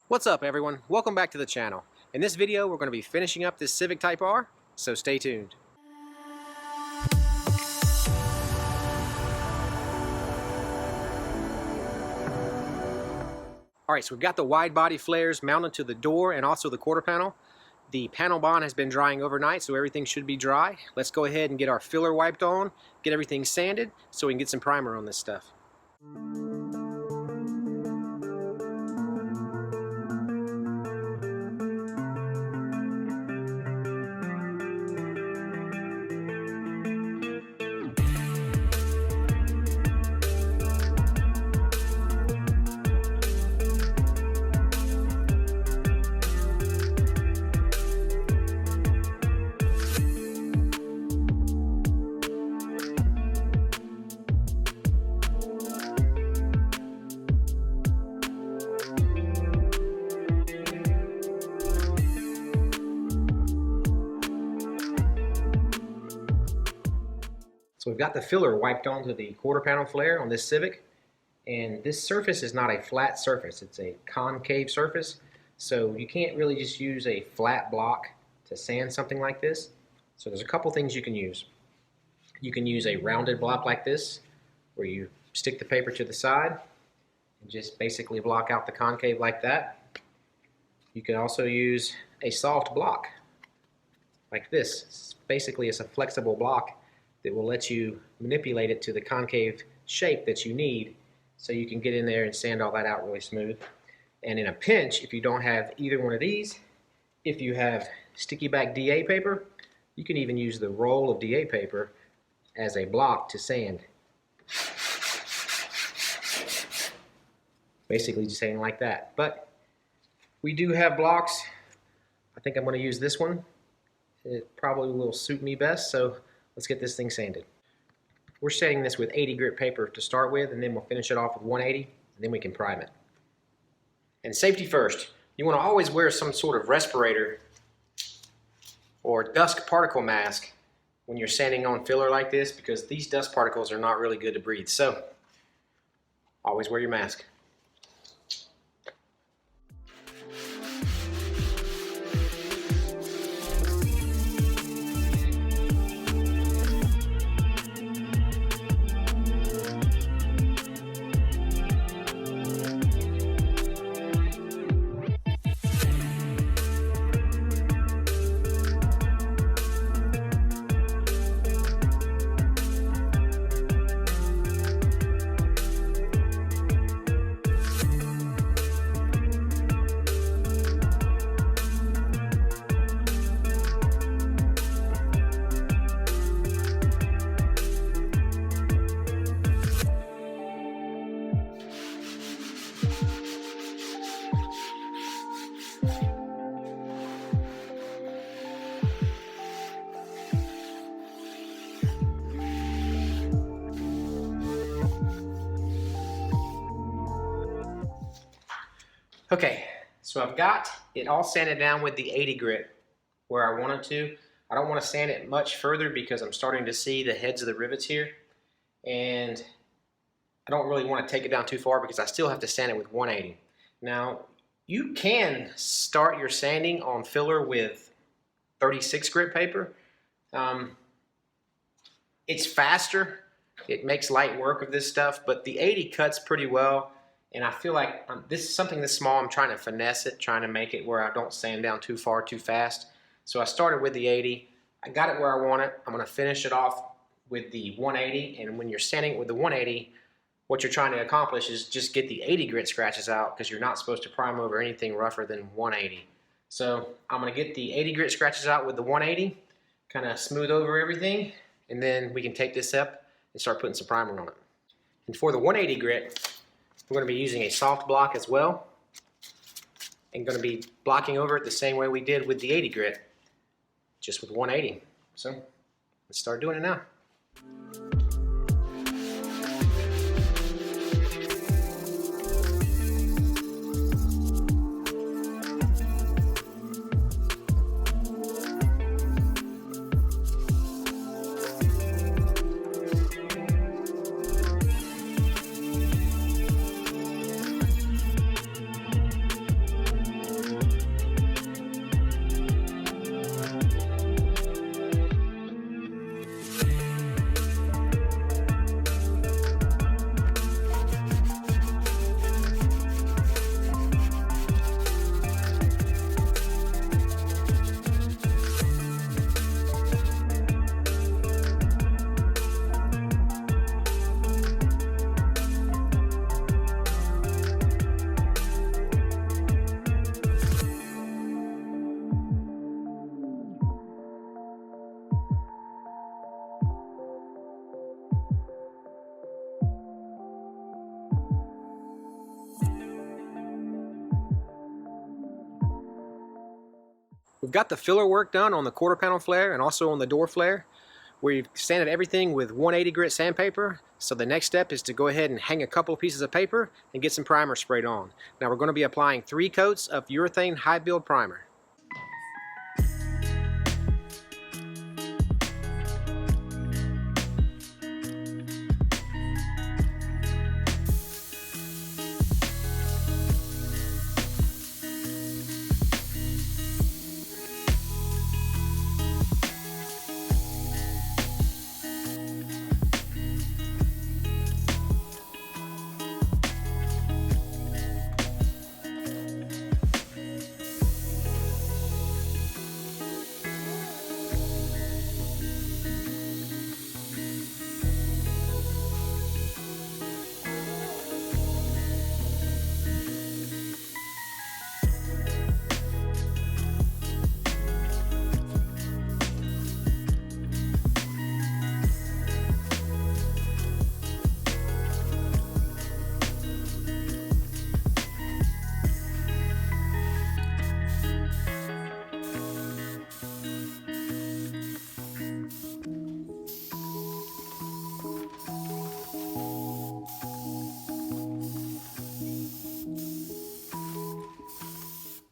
What's up everyone? Welcome back to the channel. In this video we're going to be finishing up this Civic Type R, so stay tuned. Alright, so we've got the wide body flares mounted to the door and also the quarter panel. The panel bond has been drying overnight, so everything should be dry. Let's go ahead and get our filler wiped on, get everything sanded so we can get some primer on this stuff. So we've got the filler wiped onto the quarter panel flare on this Civic, and this surface is not a flat surface, it's a concave surface, so you can't really just use a flat block to sand something like this. So there's a couple things you can use. You can use a rounded block like this, where you stick the paper to the side and just basically block out the concave like that. You can also use a soft block like this. Basically it's a flexible block that will let you manipulate it to the concave shape that you need, so you can get in there and sand all that out really smooth. And in a pinch, if you don't have either one of these, if you have sticky back DA paper, you can even use the roll of DA paper as a block to sand. Basically just saying like that. But we do have blocks. I think I'm going to use this one. It probably will suit me best, so let's get this thing sanded. We're sanding this with 80 grit paper to start with, and then we'll finish it off with 180, and then we can prime it. And safety first, you want to always wear some sort of respirator or dust particle mask when you're sanding on filler like this, because these dust particles are not really good to breathe. So always wear your mask. Okay, so I've got it all sanded down with the 80 grit where I wanted to. I don't want to sand it much further because I'm starting to see the heads of the rivets here, and I don't really want to take it down too far because I still have to sand it with 180. Now, you can start your sanding on filler with 36 grit paper. It's faster, it makes light work of this stuff, but the 80 cuts pretty well. And I feel like this is something this small, I'm trying to finesse it, trying to make it where I don't sand down too far too fast. So I started with the 80, I got it where I want it. I'm going to finish it off with the 180, and when you're sanding it with the 180, what you're trying to accomplish is just get the 80 grit scratches out, because you're not supposed to prime over anything rougher than 180. So I'm going to get the 80 grit scratches out with the 180, kind of smooth over everything, and then we can take this up and start putting some primer on it. And for the 180 grit, we're going to be using a soft block as well, and going to be blocking over it the same way we did with the 80 grit, just with 180. So let's start doing it now. We've got the filler work done on the quarter panel flare and also on the door flare. We've sanded everything with 180 grit sandpaper, so the next step is to go ahead and hang a couple of pieces of paper and get some primer sprayed on. Now we're going to be applying 3 coats of urethane high build primer.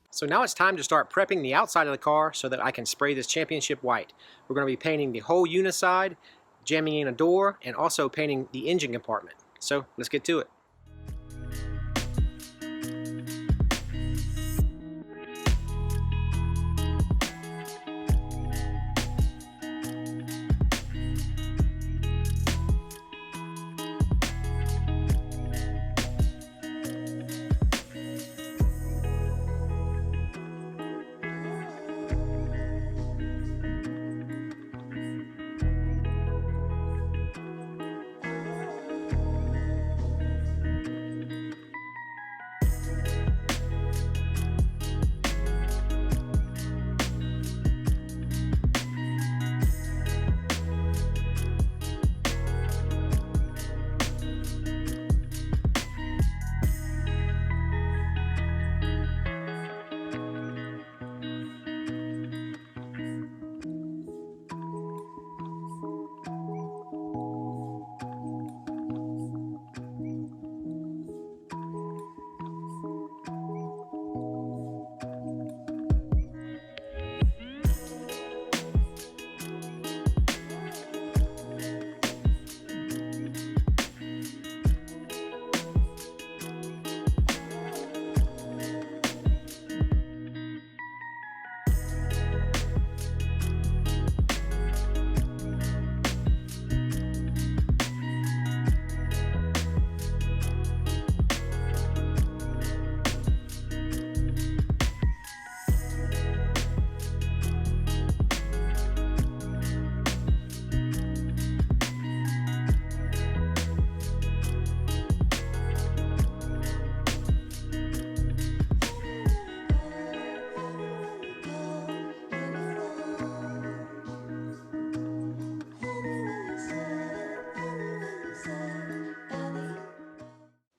So now it's time to start prepping the outside of the car so that I can spray this championship white. We're going to be painting the whole uniside, jamming in a door, and also painting the engine compartment. So let's get to it.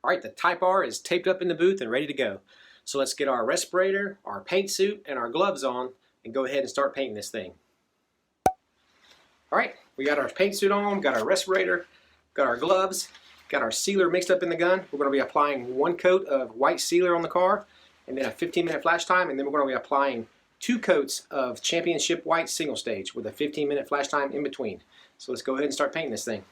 Alright, the Type R is taped up in the booth and ready to go. So let's get our respirator, our paint suit, and our gloves on and go ahead and start painting this thing. Alright, we got our paint suit on, got our respirator, got our gloves, got our sealer mixed up in the gun. We're going to be applying 1 coat of white sealer on the car and then a 15-minute flash time, and then we're going to be applying 2 coats of championship white single stage with a 15-minute flash time in between. So let's go ahead and start painting this thing.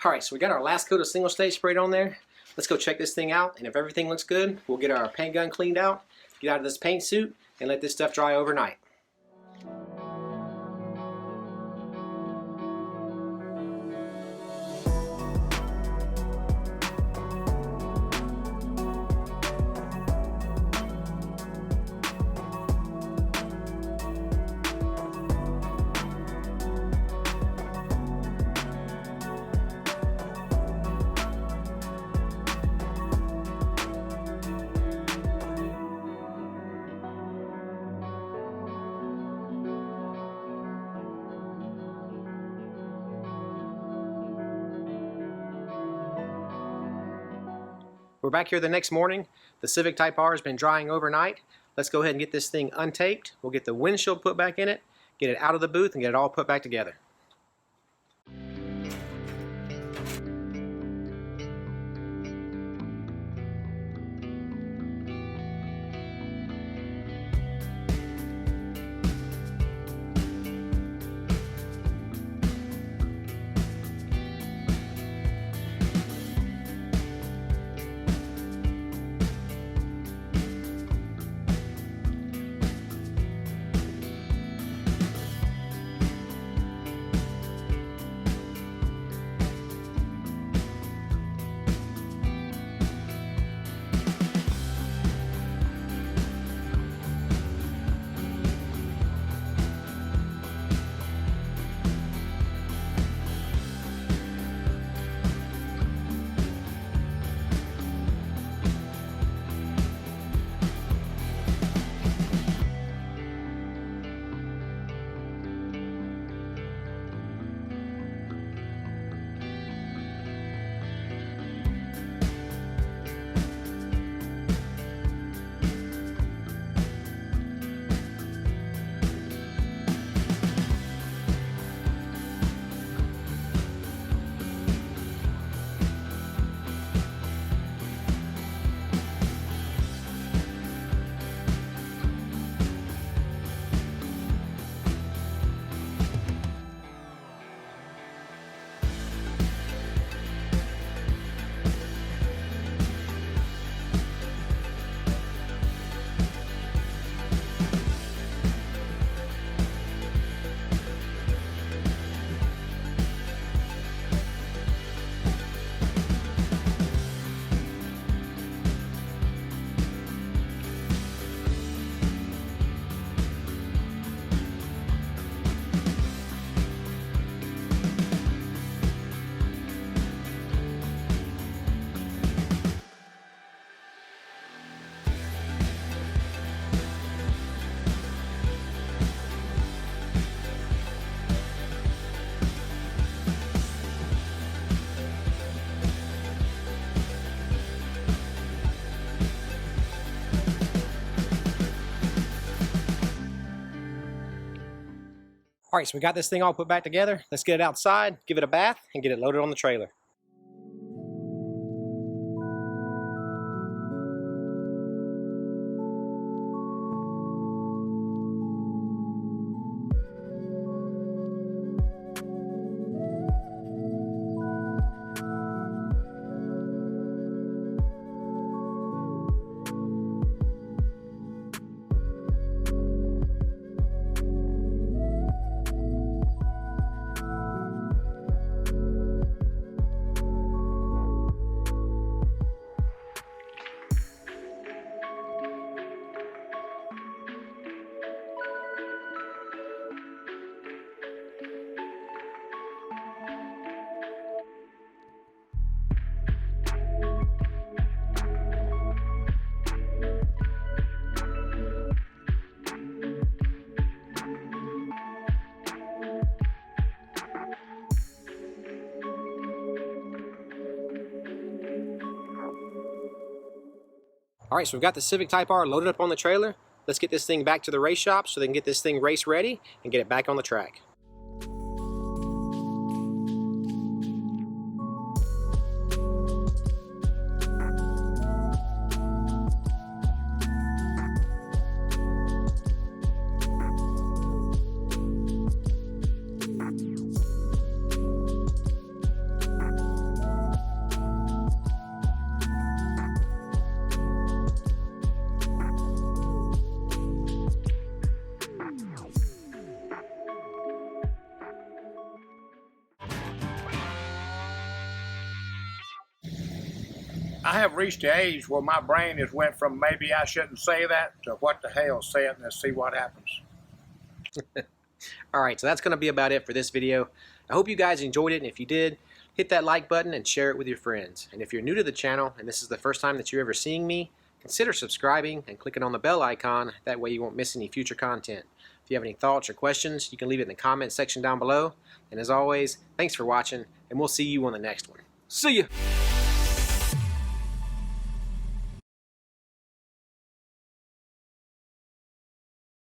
Alright, so we got our last coat of single stage sprayed on there. Let's go check this thing out, and if everything looks good, we'll get our paint gun cleaned out, get out of this paint suit, and let this stuff dry overnight. We're back here the next morning. The Civic Type R has been drying overnight. Let's go ahead and get this thing untaped. We'll get the windshield put back in it, get it out of the booth, and get it all put back together. All right, so we got this thing all put back together. Let's get it outside, give it a bath, and get it loaded on the trailer. All right, so we've got the Civic Type R loaded up on the trailer. Let's get this thing back to the race shop so they can get this thing race ready and get it back on the track. I have reached the age where my brain has went from maybe I shouldn't say that to what the hell, say it and let's see what happens. Alright, so that's going to be about it for this video. I hope you guys enjoyed it, and if you did, hit that like button and share it with your friends. And if you're new to the channel and this is the first time that you're ever seeing me, consider subscribing and clicking on the bell icon. That way you won't miss any future content. If you have any thoughts or questions, you can leave it in the comment section down below. And as always, thanks for watching, and we'll see you on the next one. See ya!